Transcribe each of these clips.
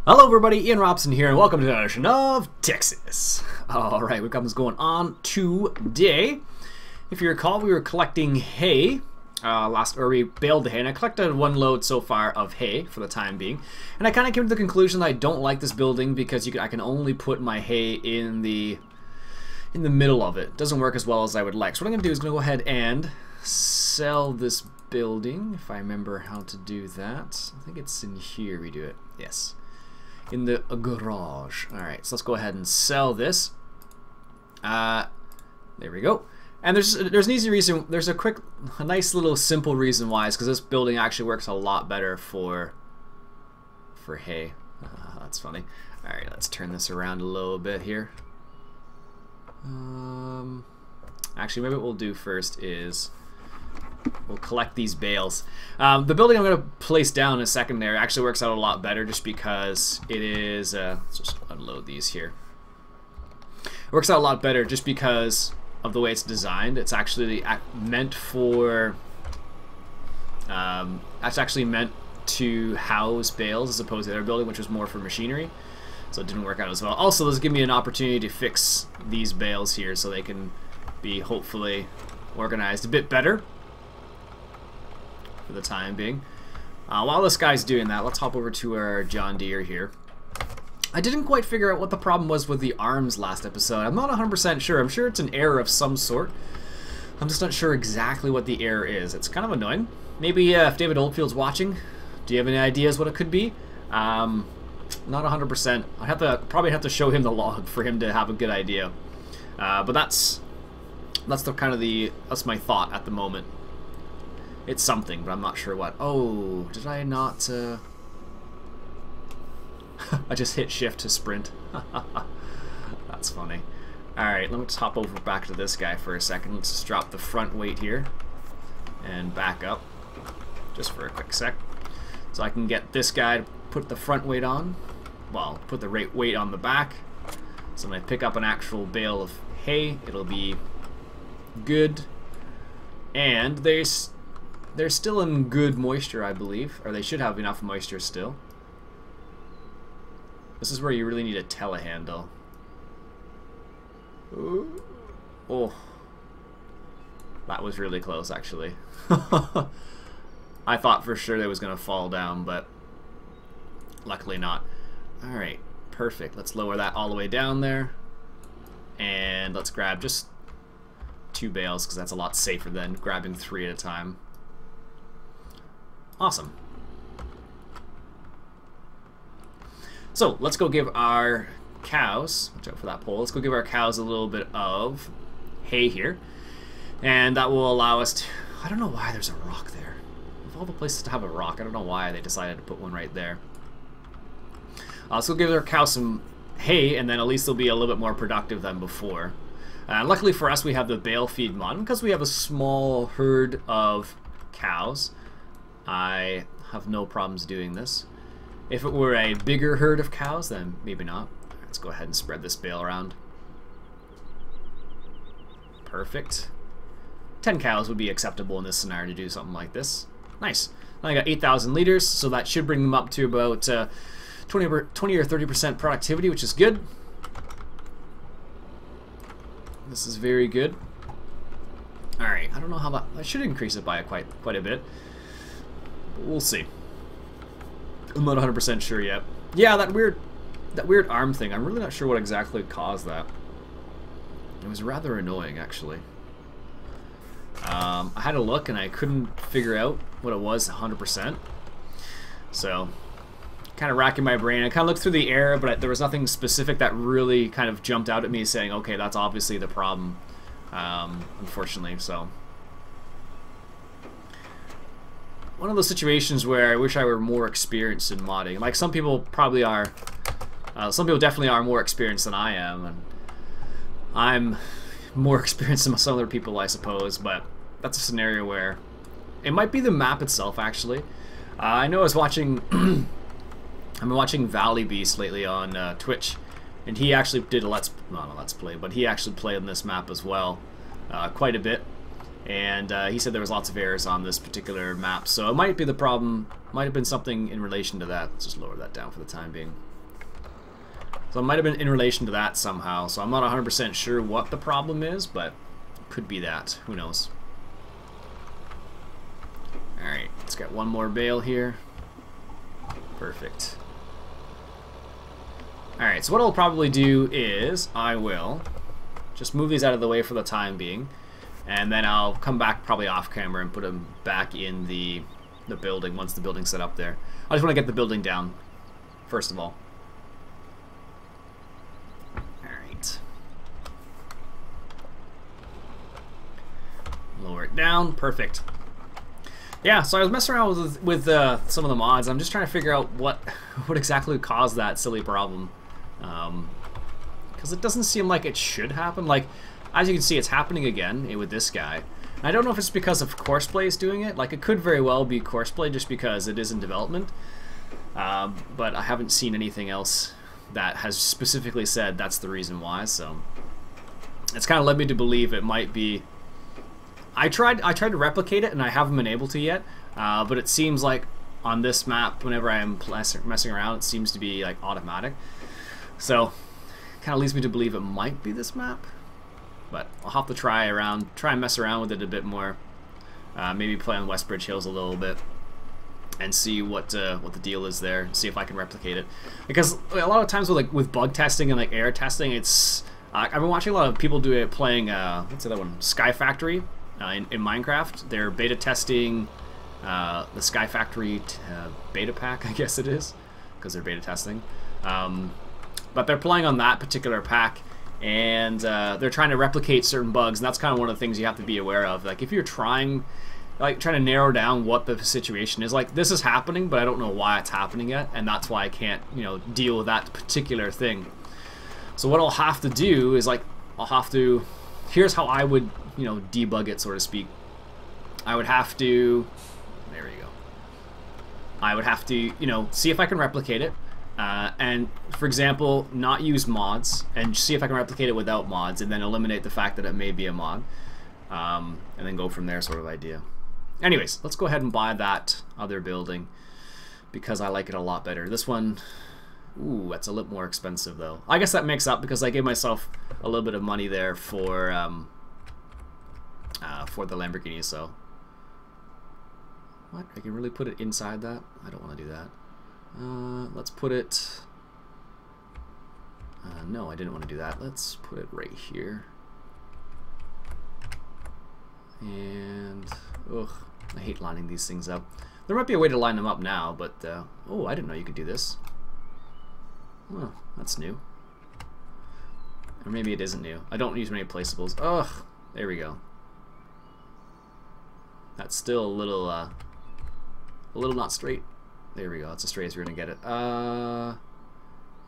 Hello everybody, Iain Robson here, and welcome to another edition of Texas. Alright, what comes going on today? If you recall, we were collecting hay, we baled the hay, and I collected one load so far of hay for the time being. And I kind of came to the conclusion that I don't like this building because I can only put my hay in the middle of it. It doesn't work as well as I would like. So what I'm going to do is going to go ahead and sell this building, if I remember how to do that. I think it's in here we do it. Yes. In the garage. Alright, so let's go ahead and sell this. There we go. And there's an easy reason, there's a nice little simple reason why, is because this building actually works a lot better for hay. That's funny. Alright, let's turn this around a little bit here. Actually, maybe what we'll do first is we'll collect these bales. The building I'm going to place down in a second there actually works out a lot better just because it is... let's just unload these here. It works out a lot better just because of the way it's designed. It's actually meant for... it's actually meant to house bales as opposed to the other building, which was more for machinery. So it didn't work out as well. Also, this will give me an opportunity to fix these bales here so they can be hopefully organized a bit better for the time being. While this guy's doing that, let's hop over to our John Deere here. I didn't quite figure out what the problem was with the arms last episode. I'm not 100% sure. I'm sure it's an error of some sort. I'm just not sure exactly what the error is. It's kind of annoying. Maybe if David Oldfield's watching, do you have any ideas what it could be? Not 100%. I probably have to show him the log for him to have a good idea. But that's my thought at the moment. It's something, but I'm not sure what. Oh, did I not... I just hit shift to sprint. That's funny. Alright, let me just hop over back to this guy for a second. Let's just drop the front weight here and back up just for a quick sec. So I can get this guy to put the front weight on. Well, put the weight on the back. So when I pick up an actual bale of hay, it'll be good. And they're still in good moisture, I believe. Or they should have enough moisture still. This is where you really need a telehandle. Ooh. Oh. That was really close, actually. I thought for sure they was going to fall down, but luckily not. Alright, perfect. Let's lower that all the way down there. And let's grab just 2 bales, because that's a lot safer than grabbing 3 at a time. Awesome. So let's go give our cows, watch out for that pole, let's go give our cows a little bit of hay here. And that will allow us to, I don't know why there's a rock there. Of all the places to have a rock, I don't know why they decided to put one right there. So we'll give our cows some hay, and then at least they'll be a little bit more productive than before. Luckily for us, we have the bale feed mod, because we have a small herd of cows. I have no problems doing this. If it were a bigger herd of cows, then maybe not. Let's go ahead and spread this bale around. Perfect. 10 cows would be acceptable in this scenario to do something like this. Nice. Now I got 8,000 liters, so that should bring them up to about 20 or 30% productivity, which is good. This is very good. Alright, I don't know how that should increase it by quite a bit. But we'll see. I'm not 100% sure yet. Yeah, that weird arm thing, I'm really not sure what exactly caused that. It was rather annoying, actually. I had a look and I couldn't figure out what it was 100%. So, kind of racking my brain. I kind of looked through the error, but there was nothing specific that really kind of jumped out at me saying, okay, that's obviously the problem, unfortunately. So, one of those situations where I wish I were more experienced in modding. Like, some people probably are. Some people definitely are more experienced than I am, and I'm more experienced than some other people, I suppose. But that's a scenario where it might be the map itself, actually. I know I was watching. I've been watching Valley Beast lately on Twitch, and he actually did a let's play, but he actually played on this map as well, quite a bit. And he said there was lots of errors on this particular map, so it might be the problem, might have been something in relation to that. Let's just lower that down for the time being. So it might have been in relation to that somehow. So I'm not 100% sure what the problem is, but it could be that. Who knows? Alright, let's get one more bale here. Perfect. Alright, so what I'll probably do is I will just move these out of the way for the time being, and then I'll come back probably off camera and put them back in the building once the building's set up there. I just want to get the building down first of all. Alright. Lower it down. Perfect. Yeah, so I was messing around with some of the mods. I'm just trying to figure out what exactly caused that silly problem. Because it doesn't seem like it should happen. Like, as you can see, it's happening again with this guy. I don't know if it's because of Courseplay is doing it. Like, it could very well be Courseplay just because it is in development. But I haven't seen anything else that has specifically said that's the reason why. So it's kind of led me to believe it might be. I tried to replicate it and I haven't been able to yet, but it seems like on this map, whenever I am messing around, it seems to be like automatic. So kind of leads me to believe it might be this map, but I'll have to try and mess around with it a bit more. Maybe play on Westbridge Hills a little bit and see what the deal is there. See if I can replicate it, because a lot of times with bug testing and like error testing, it's I've been watching a lot of people do it playing what's the other one, Sky Factory. In Minecraft, they're beta testing the Sky Factory beta pack, I guess it is, because they're beta testing. But they're playing on that particular pack, and they're trying to replicate certain bugs, and that's kind of one of the things you have to be aware of. Like, if you're trying to narrow down what the situation is, like, this is happening, but I don't know why it's happening yet, and that's why I can't, deal with that particular thing. So what I'll have to do is, like, here's how I would debug it, so to speak. I would have to, there we go. I would have to, see if I can replicate it, and for example, not use mods, and see if I can replicate it without mods, and then eliminate the fact that it may be a mod, and then go from there, sort of idea. Anyways, let's go ahead and buy that other building because I like it a lot better. This one, ooh, that's a little more expensive though. I guess that makes up because I gave myself a little bit of money there for the Lamborghini, so what? I can really put it inside that? I don't want to do that. Let's put it no, I didn't want to do that. Let's put it right here. And ugh, I hate lining these things up. There might be a way to line them up now, but oh, I didn't know you could do this. Oh, that's new. Or maybe it isn't new. I don't use many placeables. Ugh, there we go. That's still a little not straight. There we go. That's as straight as we're gonna get it.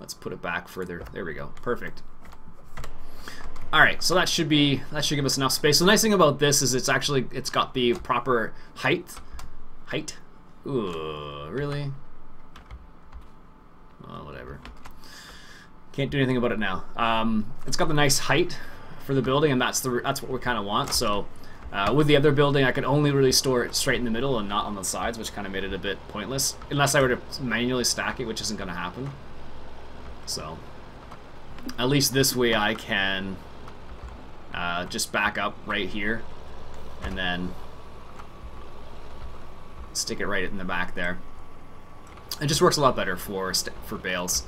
Let's put it back further. There we go. Perfect. All right, so that should give us enough space. So the nice thing about this is it's got the proper height. Ooh, really? Oh, whatever. Can't do anything about it now. It's got the nice height for the building, and that's what we kind of want. So. With the other building, I could only really store it straight in the middle and not on the sides, which kind of made it a bit pointless. Unless I were to manually stack it, which isn't going to happen. So, at least this way I can just back up right here and then stick it right in the back there. It just works a lot better for bales.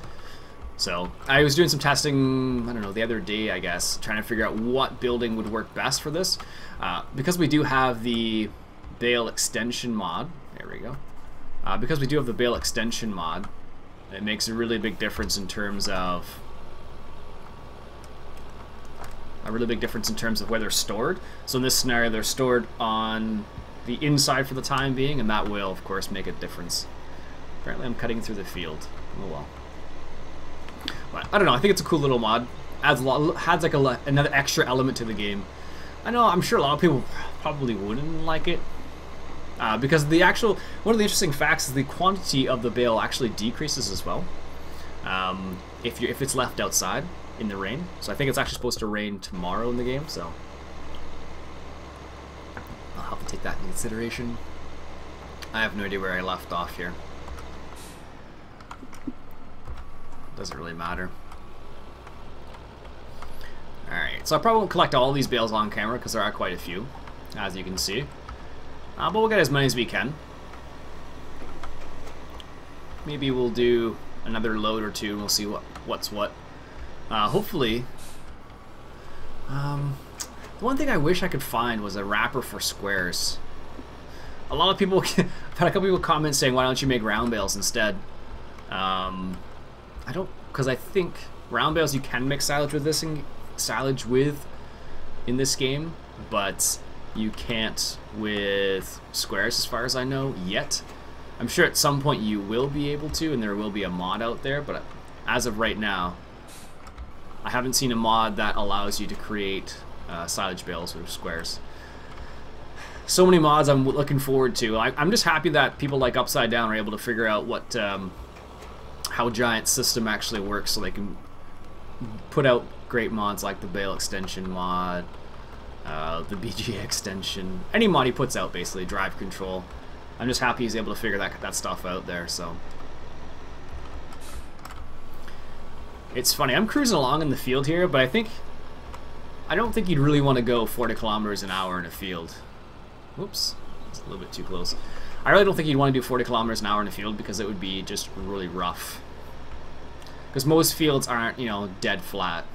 So, I was doing some testing, I don't know, the other day, I guess, trying to figure out what building would work best for this. Because we do have the Bale extension mod, there we go. Because we do have the Bale extension mod, it makes a really big difference in terms of where they're stored. So in this scenario, they're stored on the inside for the time being, and that will, of course, make a difference. Apparently, I'm cutting through the field. Oh well. But I don't know. I think it's a cool little mod. Adds like another extra element to the game. I know. I'm sure a lot of people probably wouldn't like it because one of the interesting facts is the quantity of the bale actually decreases as well if it's left outside in the rain. So I think it's actually supposed to rain tomorrow in the game. So I'll have to take that into consideration. I have no idea where I left off here. Doesn't really matter. Alright, so I probably won't collect all these bales on camera because there are quite a few, as you can see. But we'll get as many as we can. Maybe we'll do another load or two and we'll see what's what. Hopefully... the one thing I wish I could find was a wrapper for squares. A lot of people... I've had a couple people comment saying, why don't you make round bales instead? I don't... Because I think round bales you can mix silage with this in this game, but you can't with squares as far as I know yet. I'm sure at some point you will be able to, and there will be a mod out there, but as of right now, I haven't seen a mod that allows you to create silage bales with squares. So many mods I'm looking forward to. I'm just happy that people like Upside Down are able to figure out what how Giant's system actually works, so they can put out great mods like the Bale extension mod, the BG extension, any mod he puts out basically, drive control. I'm just happy he's able to figure that stuff out there. So it's funny, I'm cruising along in the field here, but I don't think you'd really want to go 40 kilometers an hour in a field. Whoops, it's a little bit too close. I really don't think you'd want to do 40 kilometers an hour in a field because it would be just really rough. Because most fields aren't, you know, dead flat.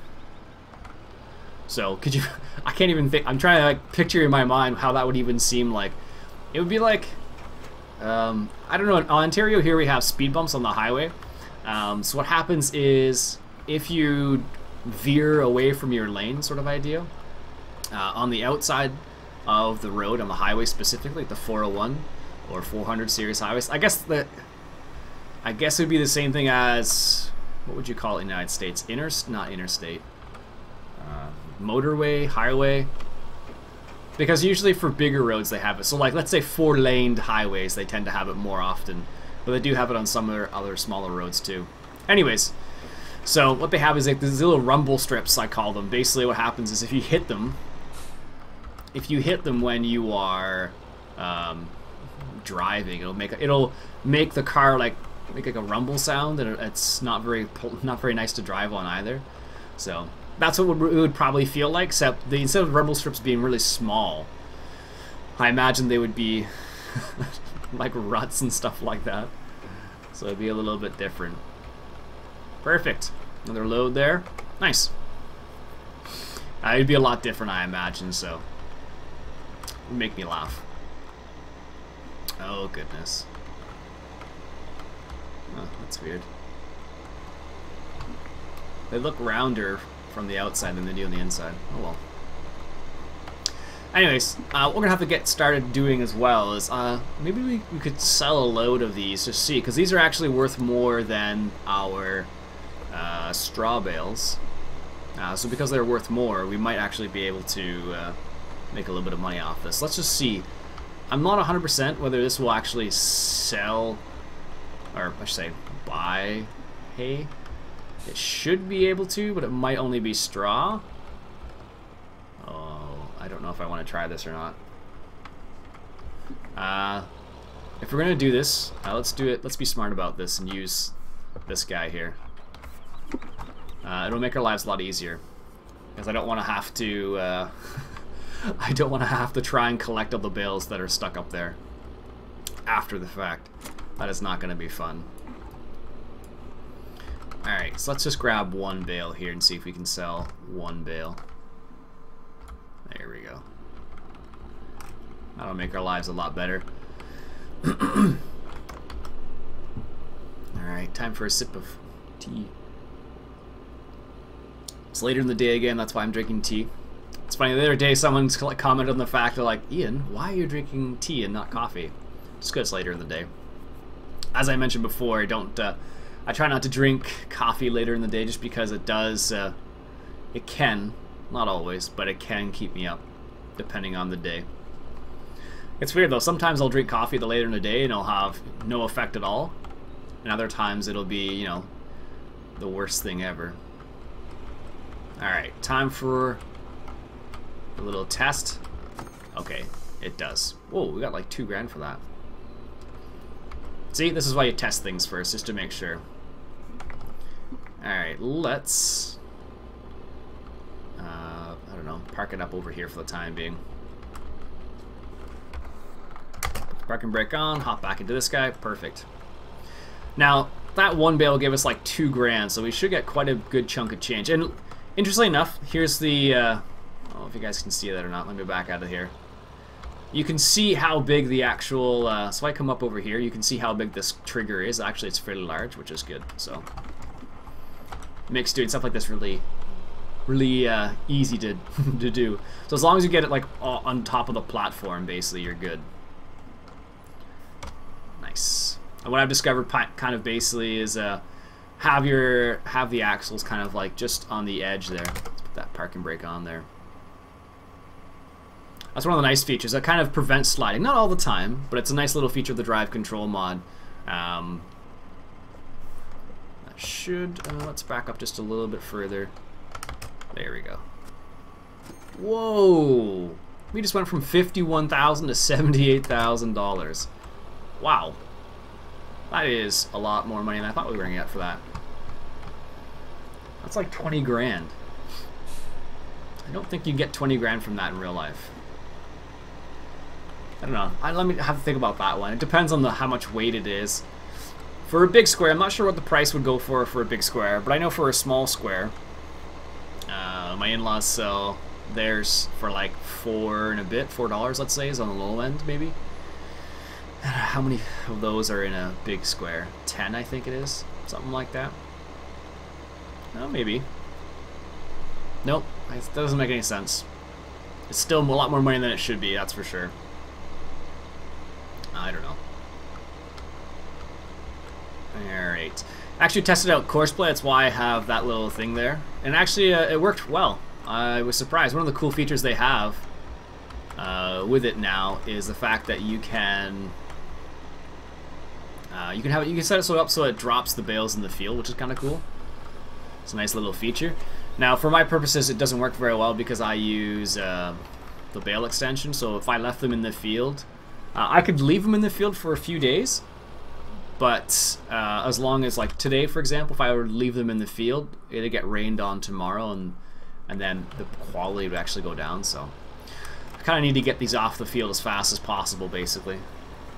So could you? I can't even think. I'm trying to like picture in my mind how that would even seem like. It would be like, I don't know. In Ontario here we have speed bumps on the highway. So what happens is if you veer away from your lane, sort of idea, on the outside of the road on the highway specifically, like the 401 or 400 series highways. I guess it would be the same thing as, what would you call it in the United States? Not interstate. Motorway, highway. Because usually for bigger roads they have it. So like let's say 4-laned highways, they tend to have it more often. But they do have it on some other smaller roads too. Anyways, so what they have is like these little rumble strips, I call them. Basically what happens is if you hit them when you are driving, it'll make the car make a rumble sound, and it's not very nice to drive on either. So that's what it would probably feel like, except instead of rumble strips being really small, I imagine they would be like ruts and stuff like that. So it'd be a little bit different. Perfect. Another load there. Nice. It'd be a lot different, I imagine, so it would make me laugh. Oh, goodness. Oh, that's weird. They look rounder from the outside than they do on the inside. Oh well. Anyways, what we're gonna have to get started doing as well is maybe we could sell a load of these, just see, because these are actually worth more than our straw bales. So because they're worth more, we might actually be able to make a little bit of money off this. Let's just see. I'm not 100% whether this will actually sell, or I should say buy hay. It should be able to, but it might only be straw. Oh, I don't know if I want to try this or not. If we're going to do this, let's do it. Let's be smart about this and use this guy here. It'll make our lives a lot easier, because I don't want to have to I don't want to have to try and collect all the bales that are stuck up there after the fact. That is not going to be fun. Alright, so let's just grab one bale here and see if we can sell one bale. There we go. That'll make our lives a lot better. Alright, time for a sip of tea. It's later in the day again, that's why I'm drinking tea. It's funny, the other day someone commented on the fact that, like, Ian, why are you drinking tea and not coffee? Just because it's later in the day. As I mentioned before, I try not to drink coffee later in the day just because it does, it can, not always, but it can keep me up, depending on the day. It's weird though, sometimes I'll drink coffee later in the day and it'll have no effect at all, and other times it'll be, you know, the worst thing ever. Alright, time for a little test. Okay, it does. Whoa, we got like $2 grand for that. See, this is why you test things first, just to make sure. Alright, let's park it up over here for the time being. Parking brake on, hop back into this guy, perfect. Now, that one bale gave us like 2 grand, so we should get quite a good chunk of change. And interestingly enough, here's the, I don't know if you guys can see that or not, let me back out of here. You can see how big the actual, so if I come up over here, you can see how big this trigger is. Actually, it's fairly large, which is good, so. It makes doing stuff like this really easy to, to do. So as long as you get it like on top of the platform, basically, you're good. Nice. And what I've discovered kind of basically is have the axles kind of like just on the edge there. Let's put that parking brake on there. That's one of the nice features. That kind of prevents sliding. Not all the time, but it's a nice little feature of the drive control mod. That should... let's back up just a little bit further. There we go. Whoa! We just went from $51,000 to $78,000. Wow. That is a lot more money than I thought we were going to get for that. That's like 20 grand. I don't think you get 20 grand from that in real life. I don't know. Let me have to think about that one. It depends on how much weight it is. For a big square, I'm not sure what the price would go for a big square, but I know for a small square, my in-laws sell theirs for like $4 let's say, is on the low end maybe. How many of those are in a big square? 10, I think it is. Something like that. Oh, maybe. Nope, that doesn't make any sense. It's still a lot more money than it should be, that's for sure. I don't know. Alright. Actually tested out Courseplay, that's why I have that little thing there. And actually, it worked well. I was surprised. One of the cool features they have with it now is the fact that you can set it so up so it drops the bales in the field, which is kind of cool. It's a nice little feature. Now, for my purposes, it doesn't work very well because I use the bale extension. So if I left them in the field, I could leave them in the field for a few days. But as long as, like today, for example, if I were to leave them in the field, it'd get rained on tomorrow, and then the quality would actually go down. So I kind of need to get these off the field as fast as possible, basically.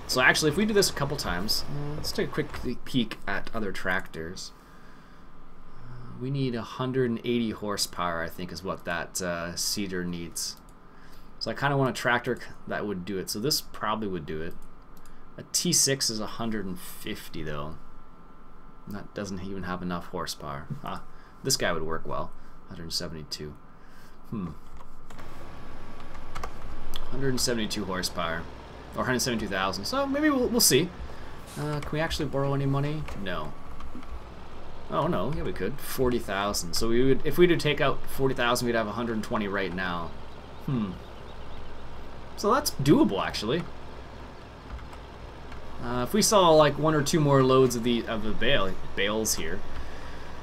So actually, if we do this a couple times, let's take a quick peek at other tractors. We need 180 horsepower, I think, is what that seeder needs. So I kind of want a tractor that would do it. So this probably would do it. A T6 is 150 though. And that doesn't even have enough horsepower. This guy would work well. 172. 172 horsepower. Or 172,000. So maybe we'll see. Can we actually borrow any money? No. Oh no, yeah we could. 40,000. So we would, if we would take out 40,000, we'd have 120 right now. So that's doable actually. If we saw like 1 or 2 more loads of the bales here,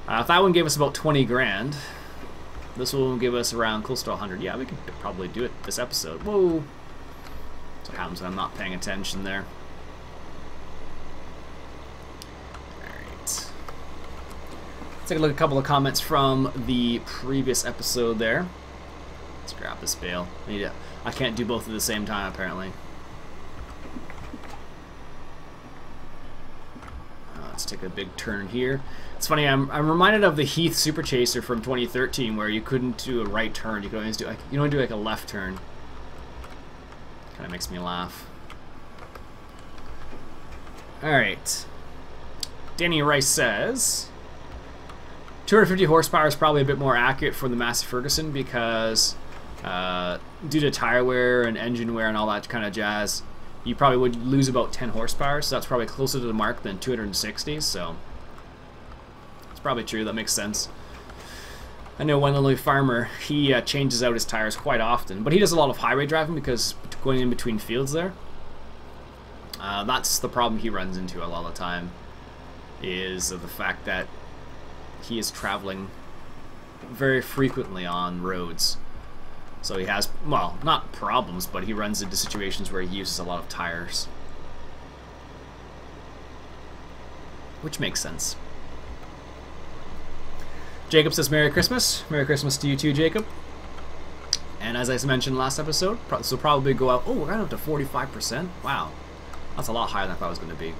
if that one gave us about 20 grand, this one will give us around close to 100. Yeah, we could probably do it this episode. Whoa! That's what happens when I'm not paying attention there. Alright. Let's take a look at a couple of comments from the previous episode there. Let's grab this bale. I can't do both at the same time, apparently. Let's take a big turn here. It's funny, I'm reminded of the Heath Super Chaser from 2013, where you couldn't do a right turn. You could always do like a left turn. Kind of makes me laugh. All right. Danny Rice says 250 horsepower is probably a bit more accurate for the Massey Ferguson because due to tire wear and engine wear and all that kind of jazz, you probably would lose about 10 horsepower, so that's probably closer to the mark than 260, so it's probably true. That makes sense. I know one little farmer, he changes out his tires quite often, but he does a lot of highway driving because going in between fields there, that's the problem he runs into a lot of the time, is the fact that he is traveling very frequently on roads. So he has, well, not problems, but he runs into situations where he uses a lot of tires. Which makes sense. Jacob says Merry Christmas. Merry Christmas to you too, Jacob. And as I mentioned last episode, this will probably go up. Oh, we're going up to 45%. Wow, that's a lot higher than I thought it was going to be.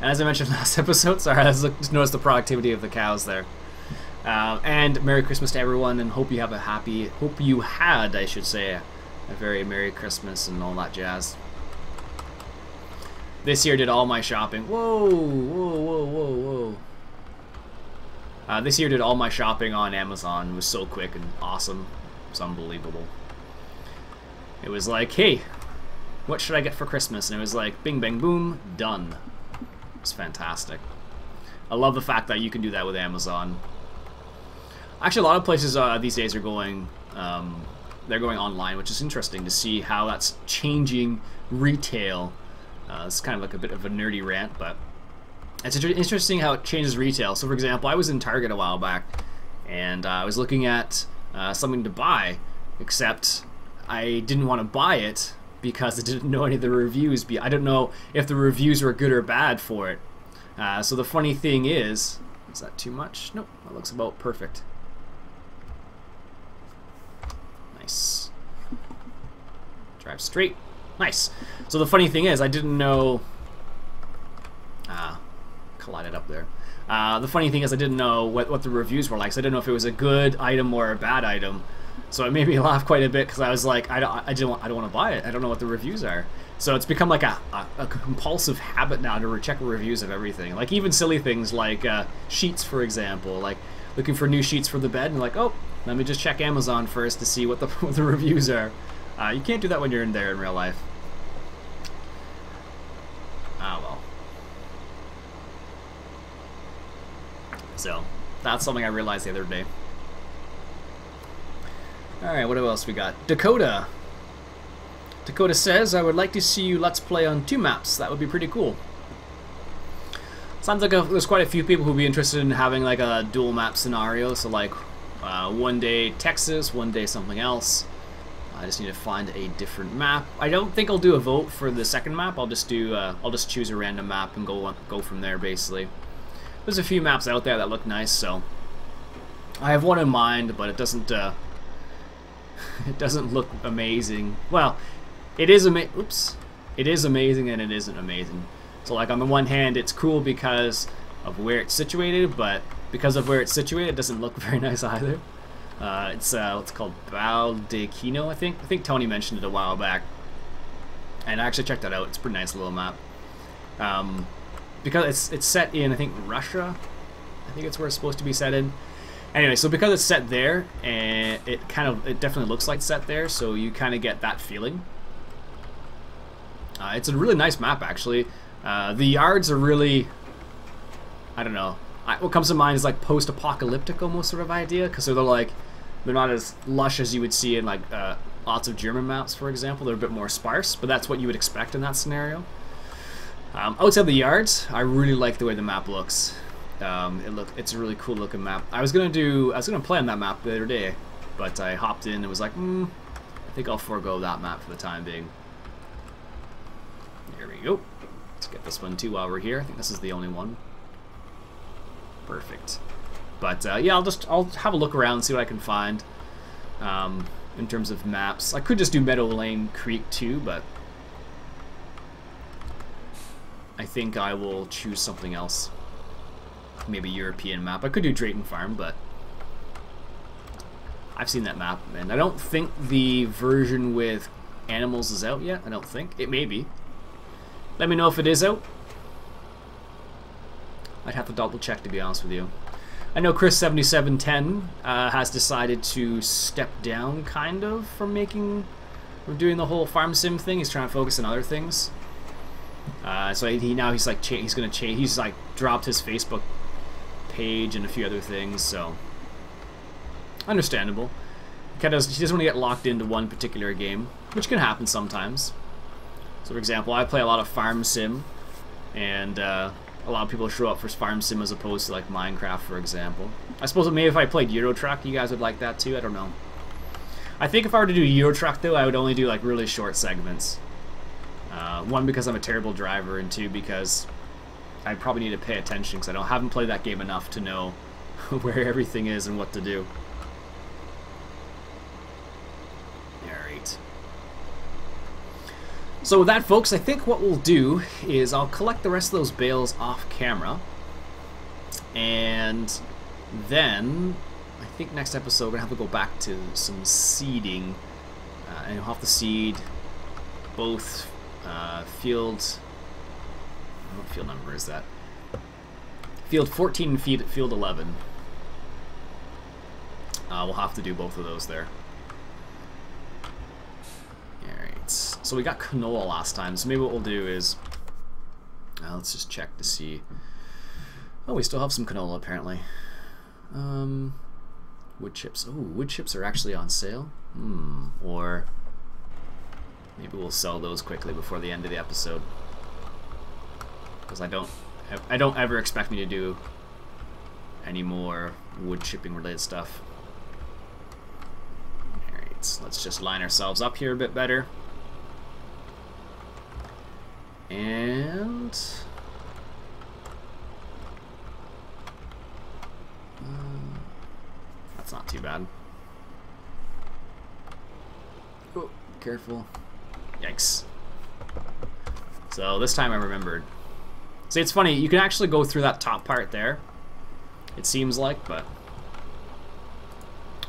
And as I mentioned last episode, sorry, just noticed the productivity of the cows there. And Merry Christmas to everyone, and hope you have a hope you had, I should say, a very Merry Christmas and all that jazz. This year did all my shopping. Whoa, whoa, whoa, whoa, whoa. This year did all my shopping on Amazon. It was so quick and awesome. It's unbelievable. It was like, hey, what should I get for Christmas? And it was like, bing, bang, boom, done. It's fantastic. I love the fact that you can do that with Amazon. Actually, a lot of places these days are going, they're going online, which is interesting to see how that's changing retail. It's kind of like a bit of a nerdy rant, but it's interesting how it changes retail. So, for example, I was in Target a while back, and I was looking at something to buy, except I didn't want to buy it because I didn't know any of the reviews. I didn't know if the reviews were good or bad for it. So the funny thing is that too much? Nope, that looks about perfect. Nice. Drive straight. Nice. So the funny thing is, I didn't know... collided up there. The funny thing is, I didn't know what the reviews were like, so I didn't know if it was a good item or a bad item. So it made me laugh quite a bit, because I was like, I don't want to buy it. I don't know what the reviews are. So it's become like a compulsive habit now to check reviews of everything. Like even silly things like sheets, for example. Like looking for new sheets for the bed, and like, oh, let me just check Amazon first to see what the reviews are. You can't do that when you're in there in real life. Ah, well. So, that's something I realized the other day. Alright, what else we got? Dakota. Dakota says, I would like to see you Let's Play on 2 maps. That would be pretty cool. Sounds like there's quite a few people who'd be interested in having like a dual map scenario. So like, one day Texas, one day something else. I just need to find a different map. I don't think I'll do a vote for the second map. I'll just do. I'll just choose a random map and go from there. Basically, there's a few maps out there that look nice, so I have one in mind, but it doesn't. It doesn't look amazing. Well, it is Oops, it is amazing and it isn't amazing. So like on the one hand, it's cool because of where it's situated, but because of where it's situated, it doesn't look very nice either. It's what's called Bale I think. I think Tony mentioned it a while back, and I actually checked that out. It's a pretty nice little map. Because it's set in, I think, Russia. I think it's where it's supposed to be set in. Anyway, so because it's set there, and it definitely looks like it's set there, so you kind of get that feeling. It's a really nice map, actually. The yards are really, I don't know. What comes to mind is like post-apocalyptic almost sort of idea, because they're not as lush as you would see in like lots of German maps, for example. They're a bit more sparse, but that's what you would expect in that scenario. Outside the yards, I really like the way the map looks. It's a really cool looking map. I was gonna play on that map the other day, but I hopped in and was like, I think I'll forego that map for the time being. There we go. Let's get this one too while we're here. I think this is the only one. Perfect. But yeah, I'll have a look around and see what I can find in terms of maps. I could just do Meadow Lane Creek too, but I think I will choose something else. Maybe European map. I could do Drayton Farm, but I've seen that map, and I don't think the version with animals is out yet. I don't think. It may be. Let me know if it is out. I'd have to double check, to be honest with you. I know Chris7710 has decided to step down, kind of, from doing the whole farm sim thing. He's trying to focus on other things. So he's like gonna change. He's like dropped his Facebook page and a few other things. So understandable. He doesn't want to get locked into one particular game, which can happen sometimes. So, for example, I play a lot of farm sim, and a lot of people show up for farm sim as opposed to like Minecraft, for example. I suppose maybe if I played Euro Truck, you guys would like that too. I don't know. I think if I were to do Euro Truck though, I would only do like really short segments. One, because I'm a terrible driver, and two, because I probably need to pay attention because I haven't played that game enough to know where everything is and what to do. So with that, folks, I think what we'll do is I'll collect the rest of those bales off camera. And then I think next episode we're going to have to go back to some seeding. And you'll have to seed both fields. What field number is that? Field 14 and field 11. We'll have to do both of those there. Alright, so we got canola last time, so maybe what we'll do is... let's just check to see... Oh, we still have some canola apparently. Wood chips. Oh, wood chips are actually on sale. Or maybe we'll sell those quickly before the end of the episode. Because I don't ever expect me to do any more wood chipping related stuff. Alright, let's just line ourselves up here a bit better. And that's not too bad. Oh, careful. Yikes. So this time I remembered. See, it's funny, you can actually go through that top part there, it seems like, but...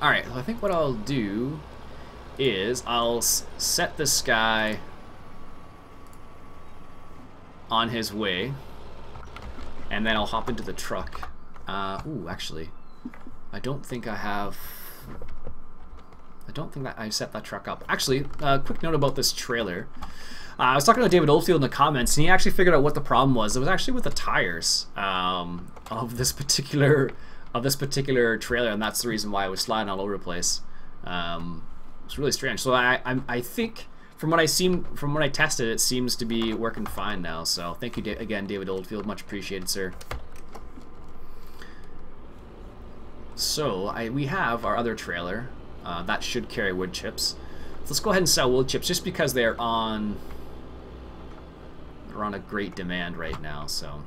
Alright, well, I think what I'll do is I'll set this guy on his way, and then I'll hop into the truck. Ooh, actually, I don't think I have... I don't think that I set that truck up. Actually, quick note about this trailer. I was talking to David Oldfield in the comments, and he actually figured out what the problem was. It was actually with the tires of this particular trailer, and that's the reason why I was sliding all over the place. It's really strange. So I think from what I tested, it seems to be working fine now. So thank you again, David Oldfield, much appreciated, sir. So we have our other trailer that should carry wood chips. So let's go ahead and sell wood chips just because they're on a great demand right now. So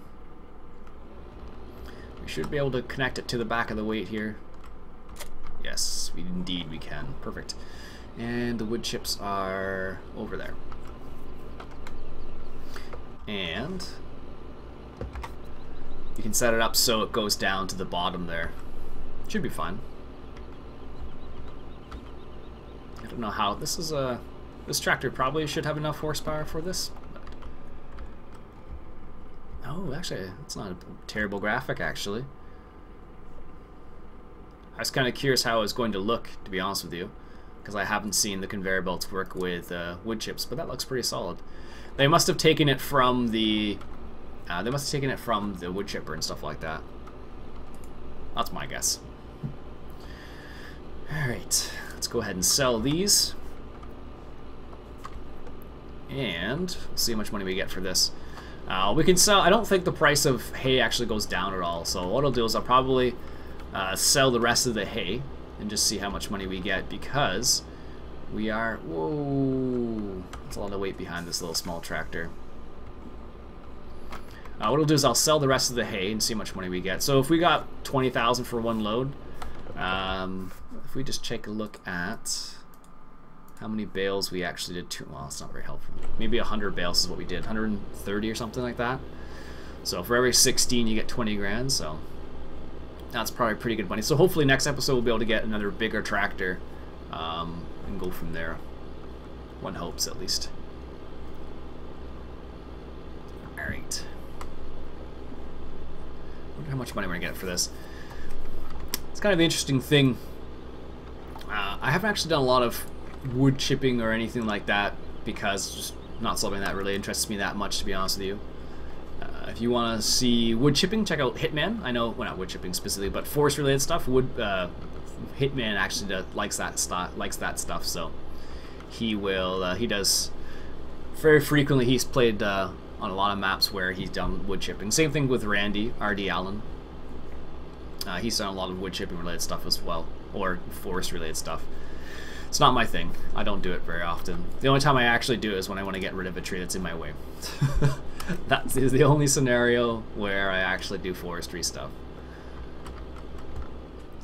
we should be able to connect it to the back of the weight here. Yes, indeed we can. Perfect. And the wood chips are over there. And you can set it up so it goes down to the bottom there. Should be fine. I don't know how this is this tractor probably should have enough horsepower for this. Oh, actually, it's not a terrible graphic actually. I was kind of curious how it was going to look, to be honest with you, because I haven't seen the conveyor belts work with wood chips, but that looks pretty solid. They must have taken it from the wood chipper and stuff like that. That's my guess. Alright, let's go ahead and sell these. And we'll see how much money we get for this. We can sell, I don't think the price of hay actually goes down at all, so what I'll do is I'll probably sell the rest of the hay and just see how much money we get, because we are, whoa, that's a lot of weight behind this little small tractor. What I'll do is I'll sell the rest of the hay and see how much money we get. So if we got 20,000 for one load, if we just take a look at how many bales we actually did, well, it's not very helpful. Maybe 100 bales is what we did, 130 or something like that. So for every 16 you get 20 grand, so that's probably pretty good money. So hopefully next episode we'll be able to get another bigger tractor and go from there. One hopes, at least. Alright. Wonder how much money we're gonna get for this. It's kind of an interesting thing. I haven't actually done a lot of wood chipping or anything like that, because it's just not something that really interests me that much, to be honest with you. If you want to see wood chipping, check out Hitman. I know, well, not wood chipping specifically, but forest related stuff. Hitman actually likes that stuff, so he will. He does very frequently. He's played on a lot of maps where he's done wood chipping. Same thing with Randy R.D. Allen. He's done a lot of wood chipping related stuff as well, or forest related stuff. It's not my thing. I don't do it very often. The only time I actually do it is when I want to get rid of a tree that's in my way. That is the only scenario where I actually do forestry stuff.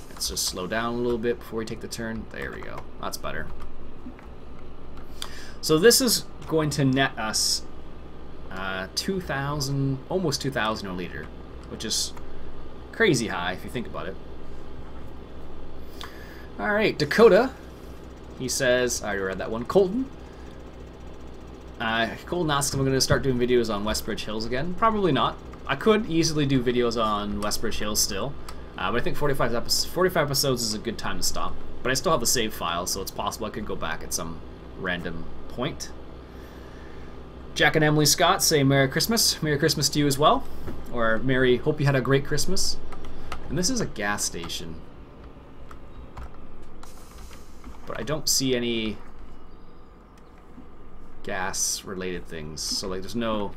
Let's just slow down a little bit before we take the turn. There we go. That's better. So this is going to net us 2,000, almost 2,000 a liter, which is crazy high if you think about it. All right, Dakota. He says, I already read that one. Colton. Colton asks if I'm going to start doing videos on Westbridge Hills again. Probably not. I could easily do videos on Westbridge Hills still, but I think 45 episodes is a good time to stop. But I still have the save file, so it's possible I could go back at some random point. Jack and Emily Scott say Merry Christmas. Merry Christmas to you as well. Or Merry, hope you had a great Christmas. And this is a gas station. But I don't see any gas-related things. So, like, there's no...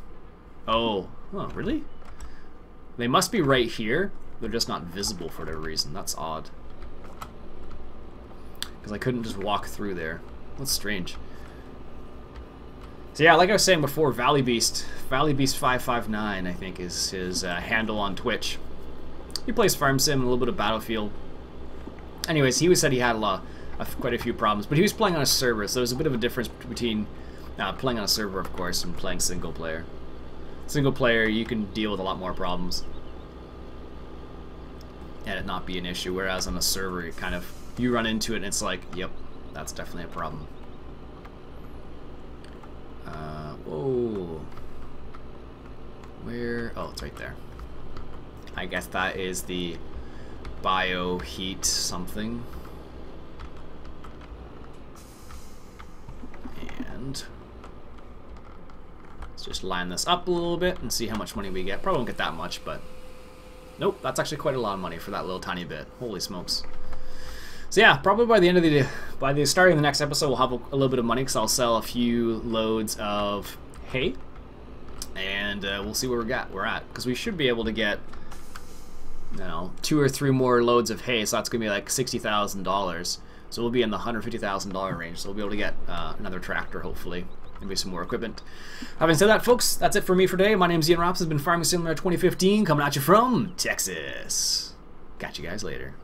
Oh, really? They must be right here. They're just not visible for whatever reason. That's odd. Because I couldn't just walk through there. That's strange. So yeah, like I was saying before, Valley Beast 559, I think, is his handle on Twitch. He plays Farm Sim and a little bit of Battlefield. Anyways, he said he had quite a few problems, but he was playing on a server, so there's a bit of a difference between playing on a server, of course, and playing single player. Single player, you can deal with a lot more problems and it not be an issue, whereas on a server, you run into it and it's like, yep, that's definitely a problem. Whoa. Where? Oh, it's right there. I guess that is the bioheat something. And let's just line this up a little bit and see how much money we get. Probably won't get that much, but nope, that's actually quite a lot of money for that little tiny bit. Holy smokes. So yeah, probably by the end of the starting of the next episode, we'll have a little bit of money because I'll sell a few loads of hay, and we'll see where we're at. Because we should be able to get, 2 or 3 more loads of hay, so that's gonna be like $60,000. So we'll be in the $150,000 range. So we'll be able to get another tractor, hopefully, maybe some more equipment. Having said that, folks, that's it for me for today. My name's Iain Robson. It's been Farming Simulator 2015, coming at you from Texas. Catch you guys later.